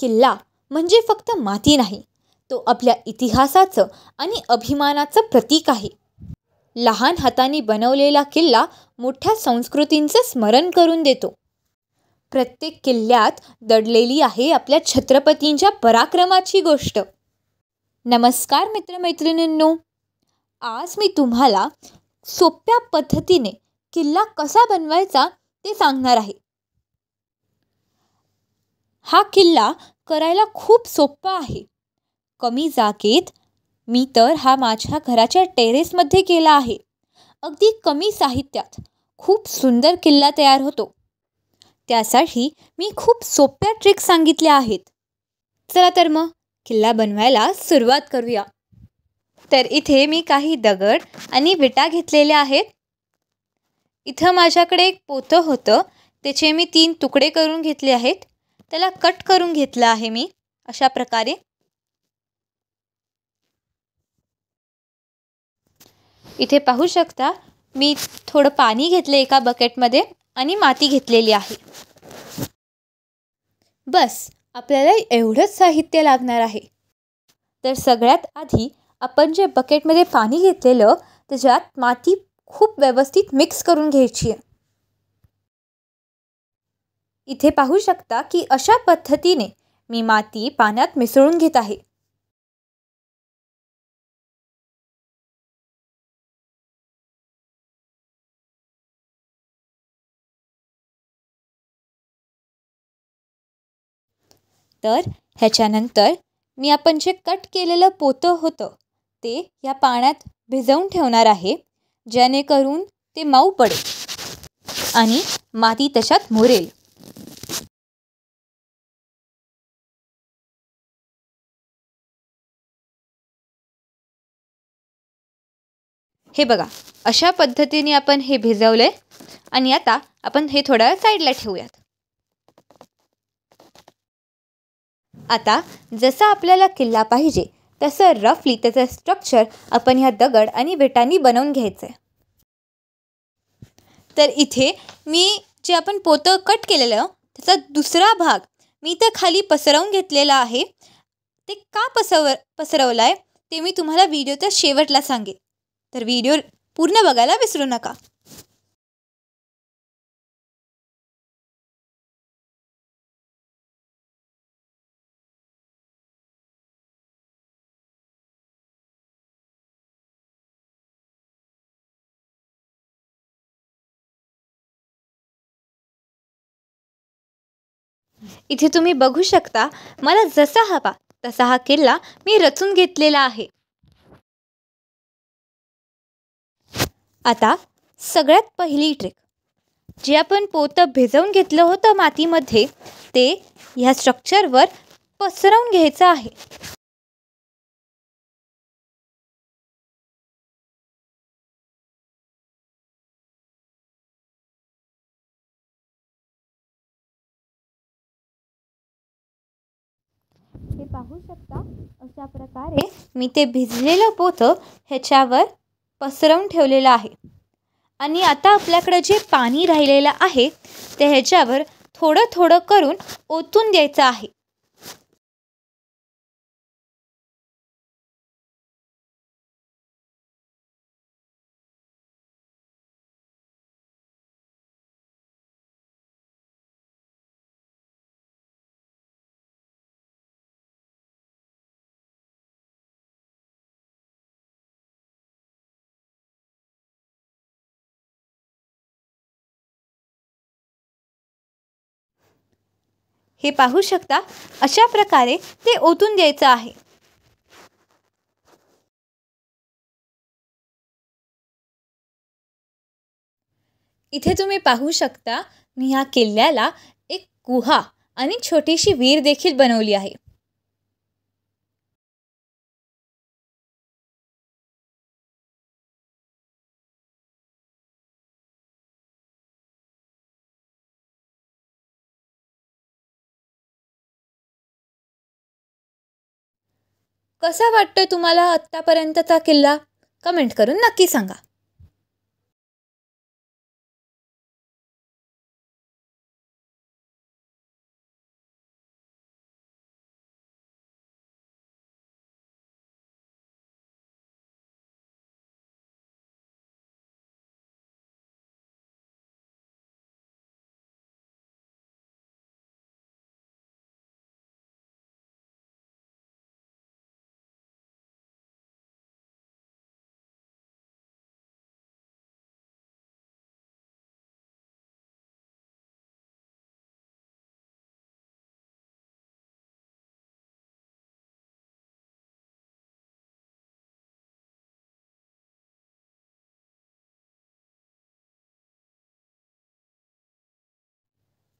किल्ला म्हणजे फक्त माती नाही, तो आपल्या इतिहासाचं आणि अभिमानाचं प्रतीक आहे. लहान हातांनी बनवलेला किल्ला मोठ्या संस्कृतींचं स्मरण करून देतो. प्रत्येक किल्ल्यात दडलेली आहे आपल्या छत्रपतींच्या पराक्रमाची गोष्ट. नमस्कार मित्रमैत्रिणींनो, आज मी तुम्हाला सोप्या पद्धतीने किल्ला कसा बनवायचा ते सांगणार आहे. हा किल्ला करायला खूप सोपा आहे. कमी जागेत मी तर हा माझ्या घराच्या टेरेसमध्ये केला आहे. अगदी कमी साहित्यात खूप सुंदर किल्ला तयार होतो. त्यासाठी मी खूप सोप्या ट्रिक्स सांगितल्या आहेत. चला तर मग किल्ला बनवायला सुरुवात करूया. तर इथे मी काही दगड आणि विटा घेतलेल्या आहेत. इथं माझ्याकडे एक पोतं होतं, त्याचे मी 3 तुकडे करून घेतले आहेत. त्याला कट करून घेतलं आहे मी अशा प्रकारे. इथे पाहू शकता मी थोडं पाणी घेतलं एका बकेटमध्ये आणि माती घेतलेली आहे. बस आपल्याला एवढंच साहित्य लागणार आहे. तर सगळ्यात आधी आपण जे बकेटमध्ये पाणी घेतलेलं त्याच्यात माती खूप व्यवस्थित मिक्स करून घ्यायची आहे. इथे पाहू शकता की अशा पद्धतीने मी माती पाण्यात मिसळून घेत आहे. तर ह्याच्यानंतर मी आपण जे कट केलेलं पोतं होतं ते या पाण्यात भिजवून ठेवणार आहे, जेणेकरून ते मऊ पडेल आणि माती त्याच्यात मुरेल. हे बघा, अशा पद्धतीने आपण हे भिजवलंय आणि आता आपण हे थोडं साईडला ठेवूयात. आता जसं आपल्याला किल्ला पाहिजे तसं रफली त्याचं स्ट्रक्चर आपण ह्या दगड आणि विटांनी बनवून घ्यायचं आहे. तर इथे मी जे आपण पोतं कट केलेलं त्याचा दुसरा भाग मी इथं खाली पसरवून घेतलेला आहे. ते का पसरवलं आहे ते मी तुम्हाला व्हिडिओच्या शेवटला सांगेन. तर व्हिडिओ पूर्ण बघायला विसरू नका. इथे तुम्ही बघू शकता मला जसा हवा तसा हा किल्ला मी रचून घेतलेला आहे. आता सगळ्यात पहिली ट्रिक, जे आपण पोतं भिजवून घेतलं होतं मातीमध्ये ते ह्या स्ट्रक्चरवर पसरवून घ्यायचं आहे. हे पाहू शकता अशा प्रकारे मी ते भिजलेलं पोतं ह्याच्यावर पसरवून ठेवलेलं आहे. आणि आता आपल्याकडं जे पाणी राहिलेलं आहे ते ह्याच्यावर थोडं थोडं करून ओतून द्यायचं आहे. हे पाहू शकता अशा प्रकारे ते ओतून द्यायचं आहे. इथे तुम्ही पाहू शकता मी ह्या किल्ल्याला एक गुहा आणि छोटीशी विहीर देखील बनवली आहे. कसा वाटतोय तुम्हाला आत्तापर्यंतचा किल्ला? कमेंट करून नक्की सांगा.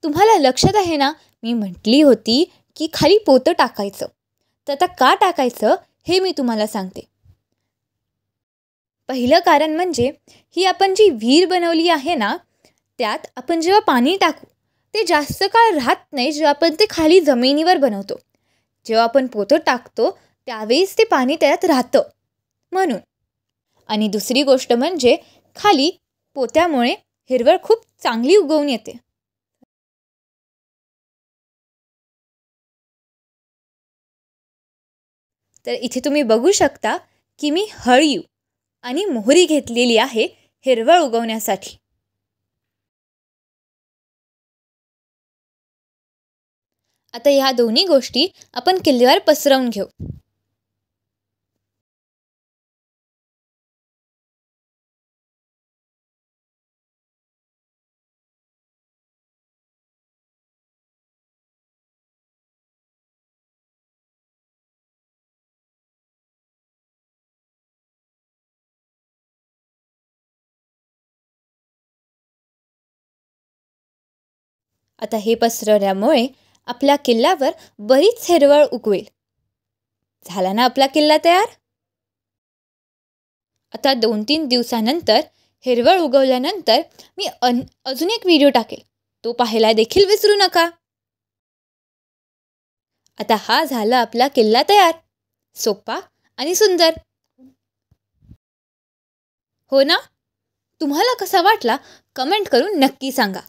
तुम्हाला लक्षात आहे ना, मी म्हटली होती की खाली पोतं टाकायचं. तर आता का टाकायचं हे मी तुम्हाला सांगते. पहिलं कारण म्हणजे ही आपण जी विहीर बनवली आहे ना, त्यात आपण जेव्हा पाणी टाकू ते जास्त काळ राहत नाही जेव्हा आपण ते खाली जमिनीवर बनवतो. जेव्हा आपण पोतं टाकतो त्यावेळेस ते पाणी त्यात राहतं म्हणून. आणि दुसरी गोष्ट म्हणजे खाली पोत्यामुळे हिरवळ खूप चांगली उगवून येते. तर इथे तुम्ही बघू शकता की मी हळीव आणि मोहरी घेतलेली आहे हिरवळ उगवण्यासाठी. आता ह्या दोन्ही गोष्टी आपण किल्ल्यावर पसरवून घेऊ. आता हे पसरवल्यामुळे आपल्या किल्ल्यावर बरीच हिरवळ उगवेल. झाला ना आपला किल्ला तयार. आता 2-3 दिवसानंतर हिरवळ उगवल्यानंतर मी अजून एक व्हिडिओ टाकेल. तो पाहायला देखील विसरू नका. आता हा झाला आपला किल्ला तयार. सोपा आणि सुंदर. हो ना? तुम्हाला कसा वाटला कमेंट करून नक्की सांगा.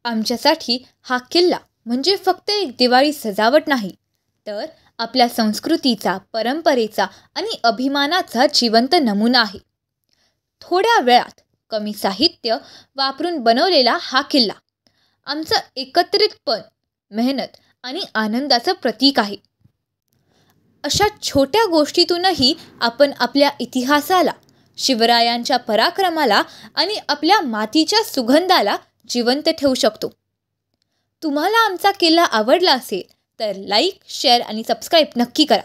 आमच्यासाठी हा किल्ला म्हणजे फक्त एक दिवाळी सजावट नाही, तर आपल्या संस्कृतीचा, परंपरेचा आणि अभिमानाचा जिवंत नमुना आहे. थोड्या वेळात कमी साहित्य वापरून बनवलेला हा किल्ला आमचं एकत्रितपण, मेहनत आणि आनंदाचं प्रतीक आहे. अशा छोट्या गोष्टीतूनही आपण आपल्या इतिहासाला, शिवरायांच्या पराक्रमाला आणि आपल्या मातीच्या सुगंधाला जिवंत ठेवू शकतो. तुम्हाला आमचा किल्ला आवडला असेल तर लाईक, शेअर आणि सबस्क्राईब नक्की करा.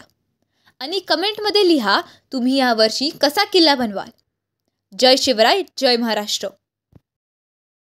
आणि कमेंटमध्ये लिहा तुम्ही यावर्षी कसा किल्ला बनवाल. जय शिवराय, जय महाराष्ट्र.